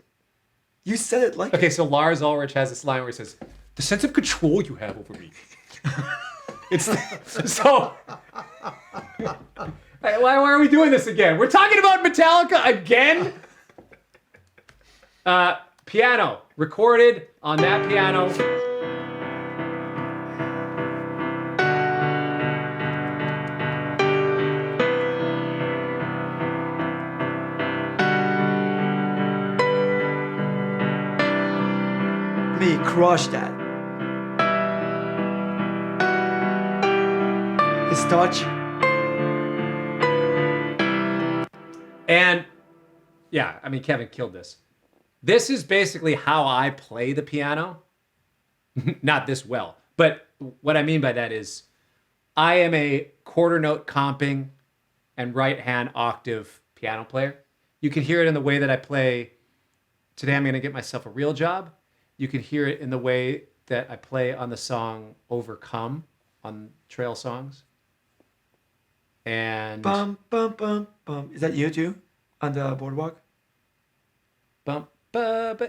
You said it like Okay, so Lars Ulrich has this line where he says, "The sense of control you have over me." It's so. Why are we doing this again? We're talking about Metallica again. Piano recorded on that piano. me crush that. His touch. And yeah, I mean, Kevin killed this. This is basically how I play the piano. Not this well, but what I mean by that is I am a quarter note comping and right hand octave piano player. You can hear it in the way that I play Today I'm Gonna Get Myself a Real Job. You can hear it in the way that I play on the song Overcome on Trail Songs. And Bum bum bum bum. Is that you too? On the boardwalk? bump,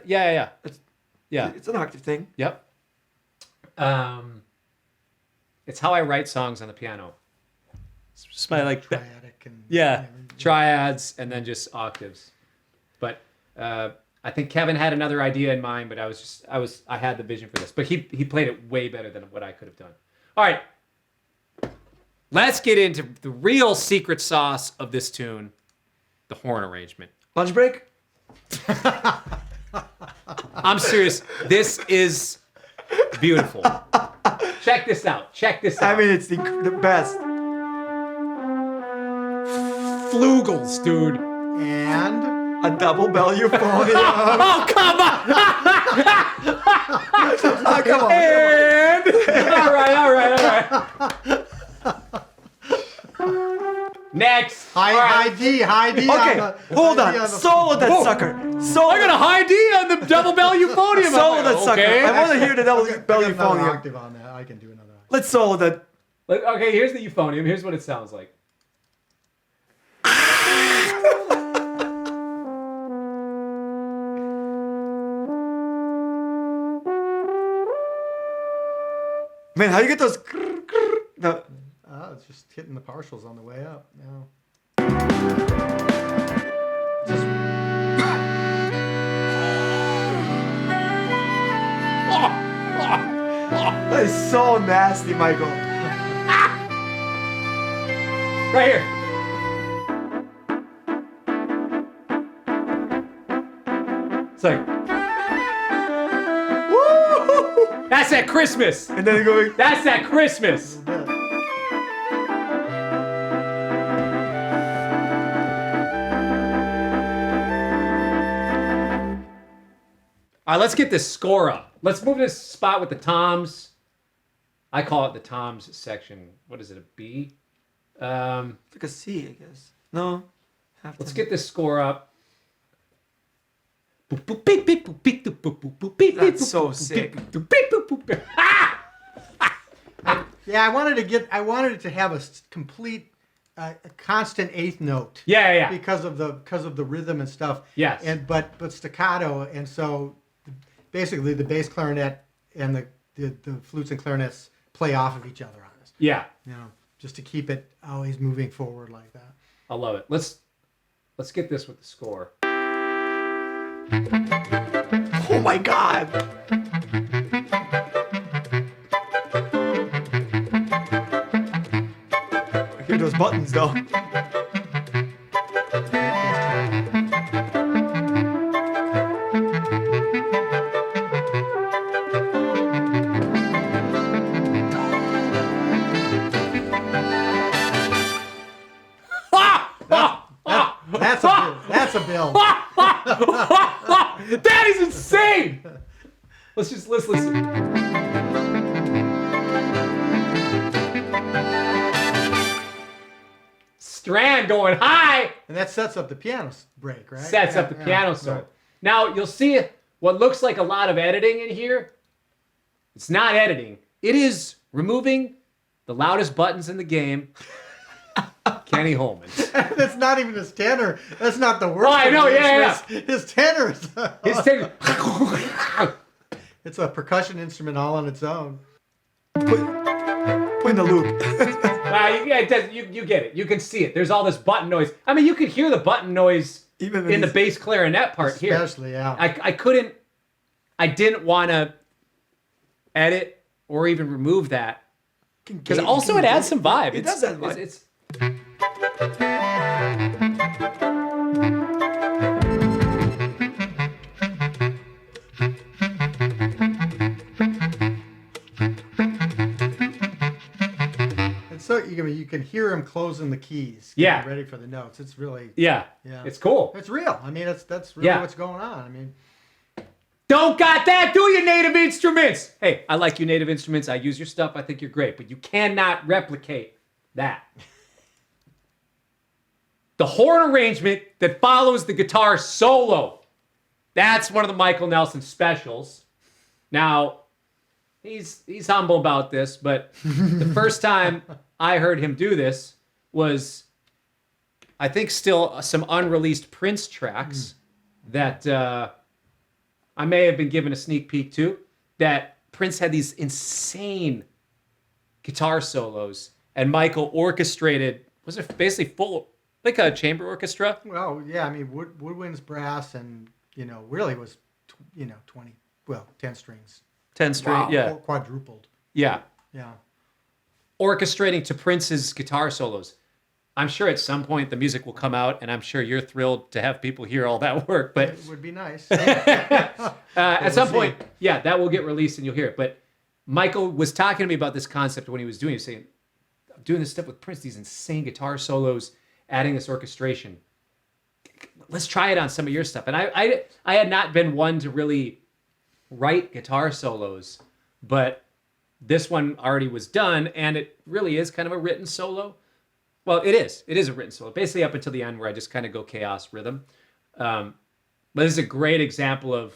yeah. Yeah. It's an octave thing. Yep. It's how I write songs on the piano. It's just my like triadic and triads and then just octaves. But I think Kevin had another idea in mind, but I had the vision for this. But he played it way better than what I could have done. All right. Let's get into the real secret sauce of this tune, the horn arrangement. Lunch break? I'm serious. This is beautiful. Check this out. I mean, it's the best. Flugels, dude. And A double bell euphonium. Oh, come on. Oh, come on. And all right. Next. high D. Okay, hold on. Solo that sucker. Solo. I got a high D on the double bell euphonium. Solo that sucker. Okay. I want to hear the double bell I got another euphonium. octave on that. I can do another octave. Let's solo that. Okay, here's the euphonium. Here's what it sounds like. Man, how do you get those? No. Oh, it's just hitting the partials on the way up now. Just That is so nasty, Michael. Right here. It's like, Woo! that's at Christmas. And then going. That's at Christmas. All right, let's get this score up. Let's move this spot with the toms. I call it the toms section. What is it, a B? It's like a C, I guess. No. Let's get this score up. That's so sick. yeah, I wanted it to have a complete, a constant eighth note. Yeah. Because of the rhythm and stuff. Yes. But staccato, and so basically the bass clarinet and the flutes and clarinets play off of each other on this. Yeah. You know, just to keep it always moving forward like that. I love it. Let's get this with the score. Oh my God. those buttons though. That's a bill. That is insane. Let's listen. Strand going high. And that sets up the piano break, right? Sets up the piano solo. Right. Now you'll see what looks like a lot of editing in here. It's not editing. It is removing the loudest buttons in the game. Kenny Holman. That's not even his tenor. That's not the word. Oh, I know, yeah. His tenor is... His tenor. It's a percussion instrument all on its own. Put in the loop. You get it. You can see it. There's all this button noise. I mean, you could hear the button noise even in the bass clarinet part here. Especially, yeah. I didn't want to edit or even remove that. Because also it adds some vibe. It does add vibe. It's so you can hear him closing the keys. Yeah. Ready for the notes. It's really... Yeah. It's cool. It's real. I mean, that's really what's going on. I mean... Don't got that, do you, Native Instruments? Hey, I like you, Native Instruments. I use your stuff. I think you're great. But you cannot replicate that. The horn arrangement that follows the guitar solo. That's one of the Michael Nelson specials. Now, he's humble about this, but the first time I heard him do this was, I think, still some unreleased Prince tracks that I may have been given a sneak peek to, that Prince had these insane guitar solos, and Michael orchestrated, was it basically full, like a chamber orchestra? Well, yeah, I mean, woodwinds, brass, and, really was, 10 strings. 10 string, Wow. yeah. Quadrupled. Yeah. Yeah. Orchestrating to Prince's guitar solos. I'm sure at some point the music will come out, and I'm sure you're thrilled to have people hear all that work. But It would be nice. at some point, yeah, that will get released and you'll hear it. But Michael was talking to me about this concept when he was doing it. He was saying, I'm doing this stuff with Prince, these insane guitar solos, adding this orchestration. Let's try it on some of your stuff. And I had not been one to really write guitar solos, but this one already was done, and it really is kind of a written solo. Well, it is. It is a written solo, basically up until the end where I just kind of go chaos rhythm. But this is a great example of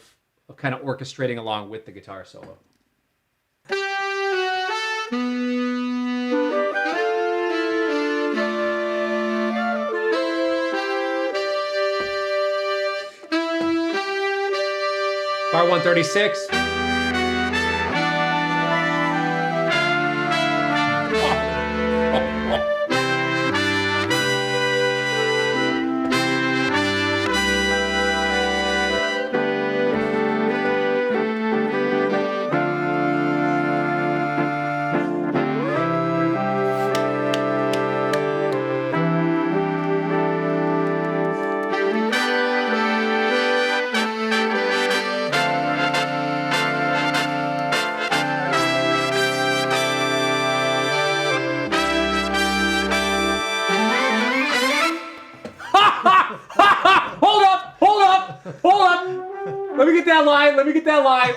kind of orchestrating along with the guitar solo. Bar 136. Hold up. Let me get that line.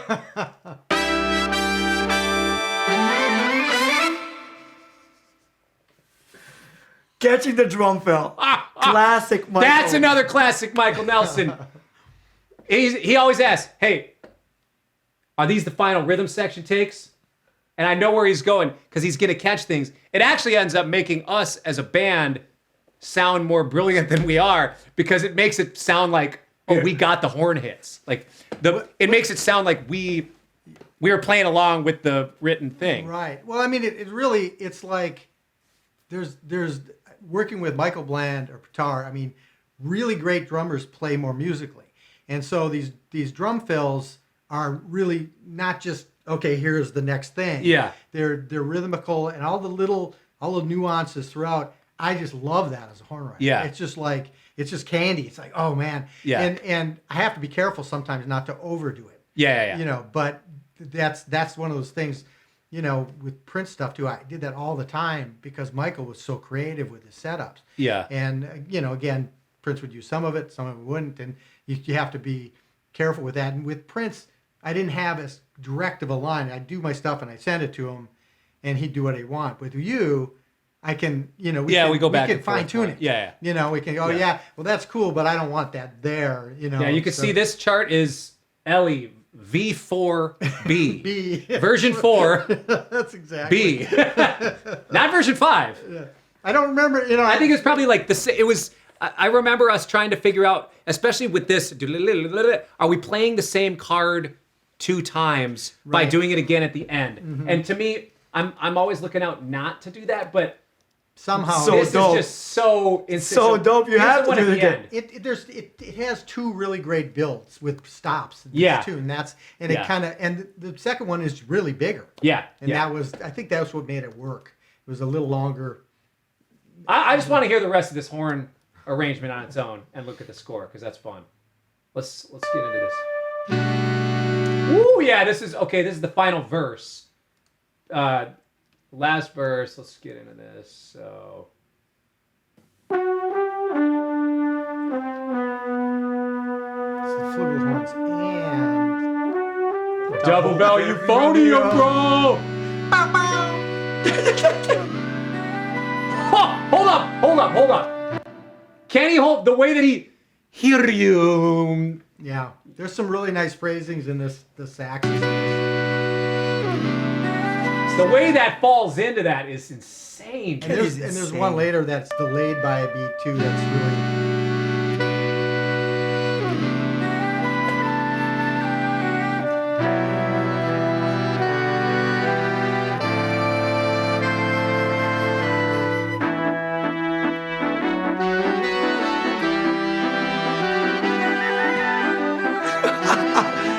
Catching the drum fill. Classic Michael. That's another classic Michael Nelson. He always asks, hey, are these the final rhythm section takes? And I know where he's going because he's going to catch things. It actually ends up making us as a band sound more brilliant than we are because it makes it sound like, oh, we got the horn hits. Like it makes it sound like we were playing along with the written thing. Right. Well, I mean, it's like there's working with Michael Bland or Pitar. I mean, really great drummers play more musically, and so these drum fills are really not just okay. Here's the next thing. Yeah. They're rhythmical and all the nuances throughout. I just love that as a horn writer. Yeah. It's just like, it's just candy. It's like, oh man. Yeah. And I have to be careful sometimes not to overdo it. Yeah. You know, but that's one of those things, you know, with Prince stuff too. I did that all the time because Michael was so creative with his setups. Yeah. And, you know, again, Prince would use some of it wouldn't. And you have to be careful with that. And with Prince, I didn't have as direct of a line. I'd do my stuff and I'd send it to him and he'd do what he'd want. With you, I can, you know, we go back. We can fine tune it. Yeah. You know, we can, well, that's cool, but I don't want that there, you know. Yeah, you can see this chart is Ellie V4B. B. Version 4. That's exactly. B. Not version 5. Yeah. I don't remember, you know. I think it's probably like it was. I remember us trying to figure out, especially with this, are we playing the same card 2 times by Right. doing it again at the end? And to me, I'm always looking out not to do that, but somehow So this dope. is just so So dope, you here's have the to one do at it the again. end. it has 2 really great builds with stops. Yeah. Too, and Yeah. it kind of, and the second one is really bigger. Yeah, And yeah. I think that was what made it work. It was a little longer. I just want to hear the rest of this horn arrangement on its own and look at the score because that's fun. Let's get into this. Ooh, yeah, this is okay. This is the final verse. Last verse. Let's get into this. So. It's the flugelhorns and Double bell euphonium, bro! Hold up. Can he hold the way that he hear you? Yeah, there's some really nice phrasings in the sax. The way that falls into that is insane. And there's one later that's delayed by a beat too. That's really.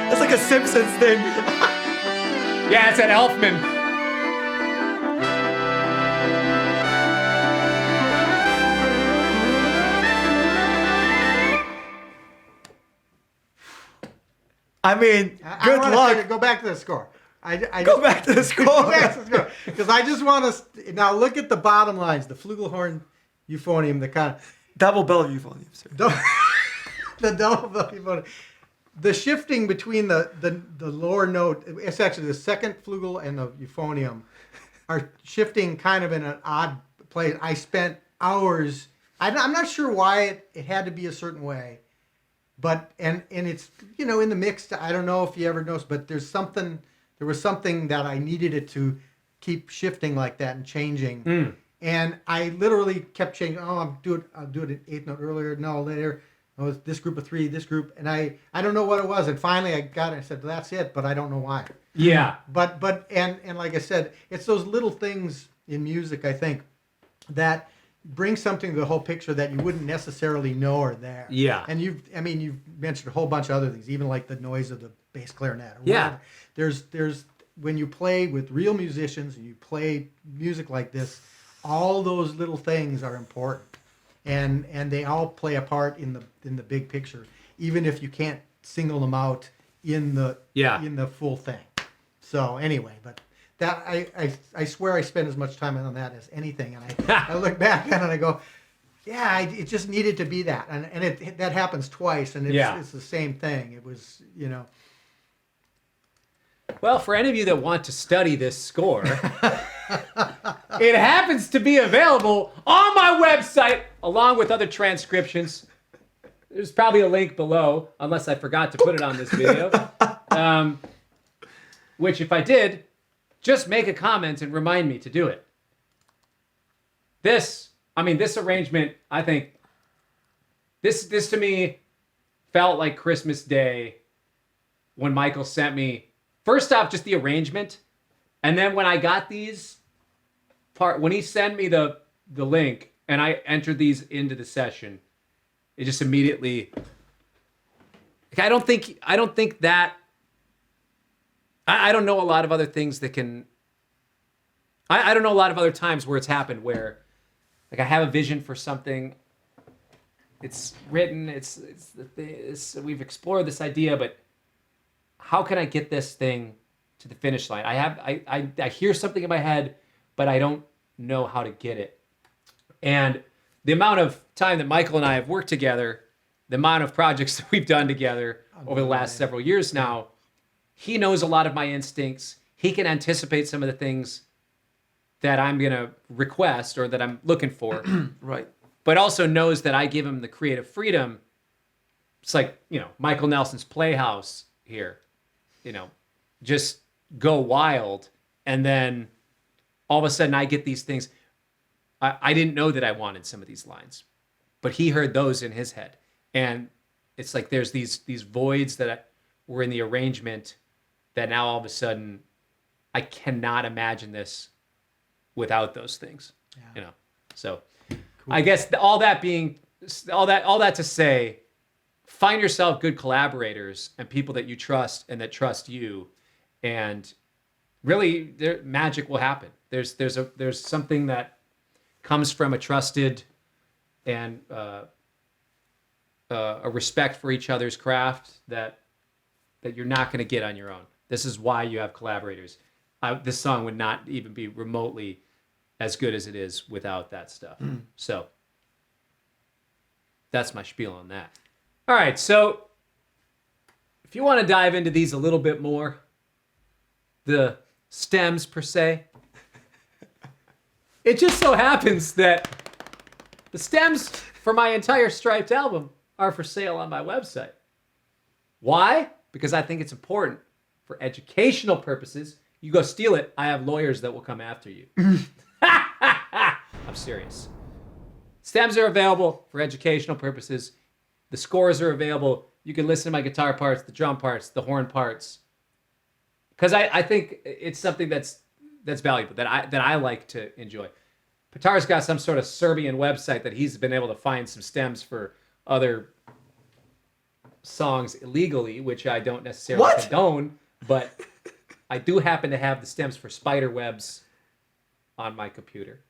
That's like a Simpsons thing. Yeah, it's an Elfman. I mean, I good wanna luck. go back to the score. Go back to the score. Go back to the score because I just want to now look at the bottom lines. The flugelhorn euphonium, the kind of Double bell euphonium, sir. the double bell euphonium. The shifting between the lower note, it's actually the second flugel and the euphonium, are shifting kind of in an odd place. I spent hours. I'm not sure why it had to be a certain way, but and it's in the mix. I don't know if you ever noticed, but there was something that I needed it to keep shifting like that and changing. And I literally kept changing. Oh, I'll do it an eighth note earlier. No, later. Oh, it's this group of 3, this group, and I don't know what it was. And finally, I got it. I said, well, "That's it," but I don't know why. Yeah. But like I said, it's those little things in music, I think, that bring something to the whole picture that you wouldn't necessarily know are there. Yeah. And you've mentioned a whole bunch of other things, even like the noise of the bass clarinet. Or Yeah. whatever. There's when you play with real musicians and you play music like this, all those little things are important. And they all play a part in the big picture, even if you can't single them out in the full thing. So anyway, but that I swear I spend as much time on that as anything, and I look back at it and I go, yeah, it just needed to be that, and that happens twice, and it's the same thing. It was Well, for any of you that want to study this score, it happens to be available on my website along with other transcriptions. There's probably a link below, unless I forgot to put it on this video. Which, if I did, just make a comment and remind me to do it. This arrangement, I think, this to me felt like Christmas Day when Michael sent me, first off, just the arrangement. And then when I got these when he sent me the link and I entered these into the session, it just immediately, I don't know a lot of other things that can, I don't know a lot of other times where it's happened where Like I have a vision for something. It's written. We've explored this idea, but how can I get this thing to the finish line? I hear something in my head, but I don't know how to get it. And the amount of time that Michael and I have worked together, the amount of projects that we've done together over the last several years now, he knows a lot of my instincts. He can anticipate some of the things that I'm going to request or that I'm looking for. Right. But also knows that I give him the creative freedom. It's like, Michael Nelson's Playhouse here. Just go wild. And then all of a sudden I get these things. I didn't know that I wanted some of these lines, but he heard those in his head. And it's like there's these voids that were in the arrangement that now all of a sudden I cannot imagine this without those things. Yeah. So Cool. I guess all that to say, find yourself good collaborators and people that you trust and that trust you, and really magic will happen. There's something that comes from a trusted and a respect for each other's craft that you're not going to get on your own. This is why you have collaborators. This song would not even be remotely as good as it is without that stuff. So that's my spiel on that. All right, so if you want to dive into these a little bit more, the stems per se, it just so happens that the stems for my entire Striped album are for sale on my website. Why? Because I think it's important for educational purposes. You go steal it, I have lawyers that will come after you. I'm serious. Stems are available for educational purposes. The scores are available. You can listen to my guitar parts, the drum parts, the horn parts. Because I think it's something that's valuable, that I like to enjoy. Petar's got some sort of Serbian website that he's been able to find some stems for other songs illegally, which I don't necessarily condone, but I do happen to have the stems for spider webs on my computer.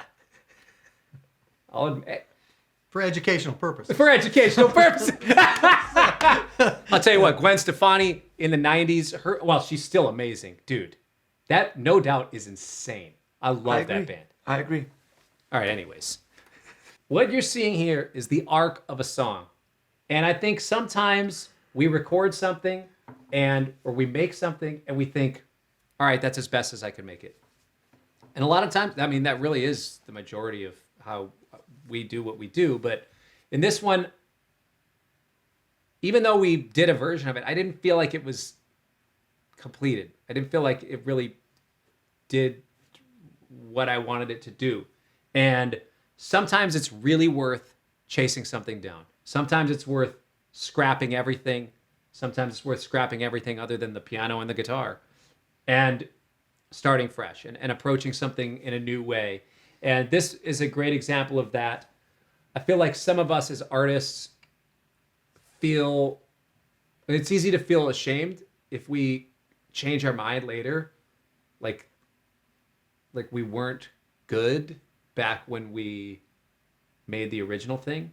I'll admit. For educational purposes. For educational purposes. I'll tell you what, Gwen Stefani in the 90s, she's still amazing. Dude, that no doubt is insane. I love that band. I agree. All right, anyways. What you're seeing here is the arc of a song. And I think sometimes we record something or we make something and we think, all right, that's as best as I can make it. And a lot of times, that really is the majority of how we do what we do. But in this one, even though we did a version of it, I didn't feel like it was completed. I didn't feel like it really did what I wanted it to do. And sometimes it's really worth chasing something down. Sometimes it's worth scrapping everything. Sometimes it's worth scrapping everything other than the piano and the guitar and starting fresh and approaching something in a new way. And this is a great example of that. I feel like some of us as artists it's easy to feel ashamed if we change our mind later, like we weren't good back when we made the original thing.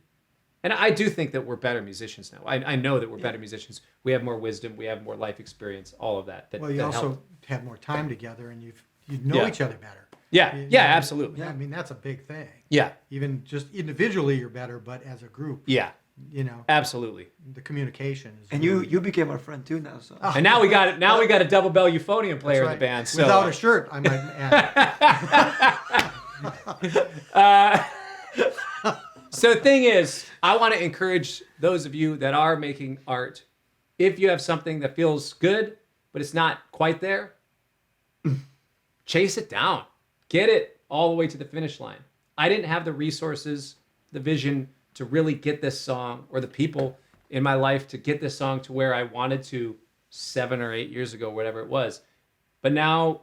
And I do think that we're better musicians now. I know that we're better musicians. We have more wisdom. We have more life experience. All of that. Well, you also have more time together, and you know each other better. Yeah, absolutely. Yeah, that's a big thing. Yeah. Even just individually, you're better, but as a group, yeah, absolutely. The communication is. And you became our friend too now. So. And now we got it. Now we got a double bell euphonium player in the band. So without a shirt, I might add. So the thing is, I want to encourage those of you that are making art, if you have something that feels good, but it's not quite there, chase it down. Get it all the way to the finish line. I didn't have the resources, the vision to really get this song, or the people in my life to get this song to where I wanted to 7 or 8 years ago, whatever it was. But now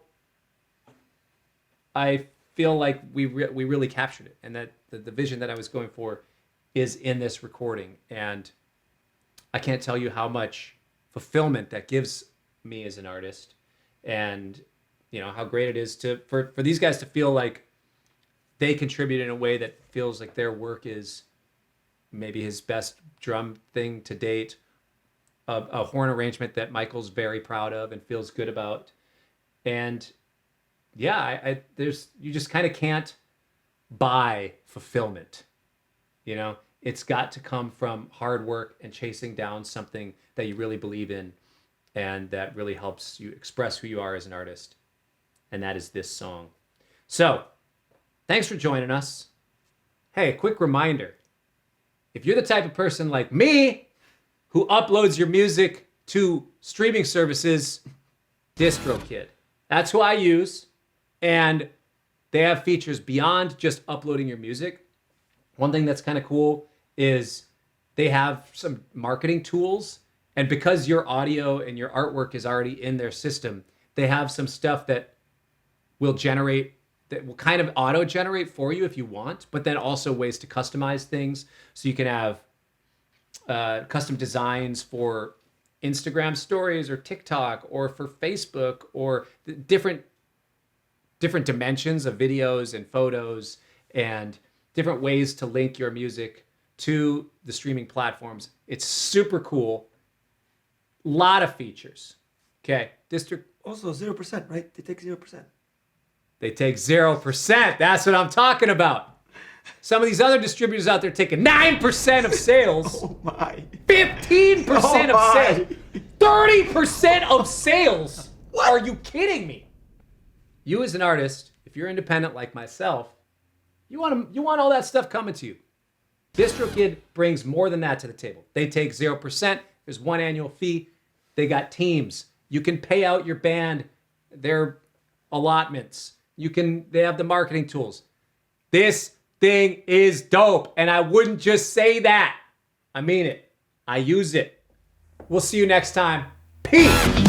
I feel like we really captured it, and that the vision that I was going for is in this recording. And I can't tell you how much fulfillment that gives me as an artist, and how great it is for these guys to feel like they contribute in a way that feels like their work is maybe his best drum thing to date, a horn arrangement that Michael's very proud of and feels good about. And yeah, you just kind of can't buy fulfillment. You know, it's got to come from hard work and chasing down something that you really believe in and that really helps you express who you are as an artist. And that is this song. So, thanks for joining us. Hey, a quick reminder. If you're the type of person like me who uploads your music to streaming services, DistroKid. That's who I use. And they have features beyond just uploading your music. One thing that's kind of cool is they have some marketing tools. And because your audio and your artwork is already in their system, they have some stuff that will kind of auto-generate for you if you want, but then also ways to customize things. So you can have custom designs for Instagram stories or TikTok or for Facebook or different dimensions of videos and photos and different ways to link your music to the streaming platforms. It's super cool. Lot of features. Okay. Also 0%, right? They take 0%. They take 0%. That's what I'm talking about. Some of these other distributors out there taking 9% of sales. Oh my. 15% Oh of my. sales. 30% of sales. What? Are you kidding me? You as an artist, if you're independent like myself, you want all that stuff coming to you. DistroKid brings more than that to the table. They take 0%. There's one annual fee. They got teams. You can pay out your band their allotments. They have the marketing tools. This thing is dope. And I wouldn't just say that. I mean it. I use it. We'll see you next time. Peace.